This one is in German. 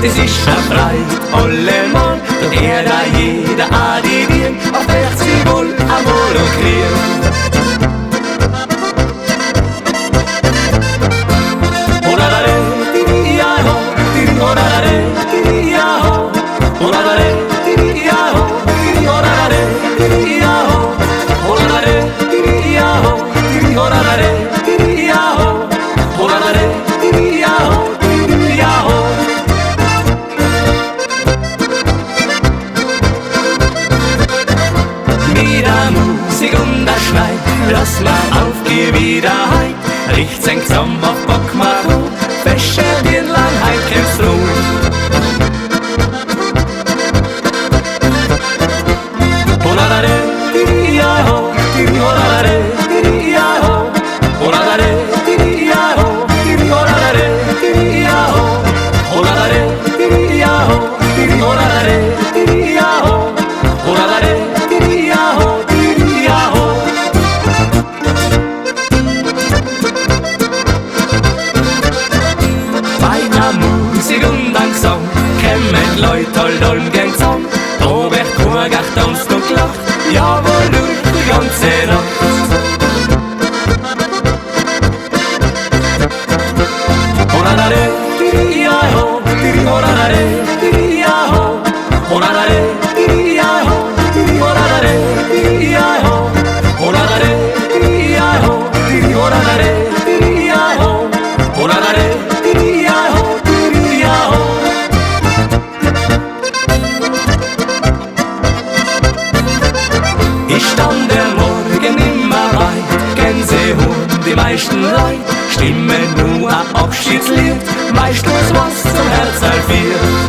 es ist erfreut alle Mann, doch jeder addieren, auf wer sie wohl amol und kriegen. Musik und der Schnei, lass mal auf die Wiederheit. Richt senkt zusammen auf Bock, mach Wäsche dir lang, heim kämpfst du. Holadare, ja-ho, holadare, ja-ho, holadare, ja-ho, holadare, ja-ho, holadare, ja-ho, holadare, ja-ho, holadare. Musik und ein Gesang, kämmen Leute halt allem gern zusammen. Da wird Chorgach tanzt und lacht, jawohl, durch die ganze Nacht. Holadare, ja-ho, holadare, ja-ho, holadare, ja-ho, holadare, ja-ho, holadare, ja-ho, holadare, ja-ho, holadare. Ich stand der Morgen immer weit, Gänsehuhn, die meisten Leute stimmen nur ein Abschiedslied, meistens was zum Herz halbiert.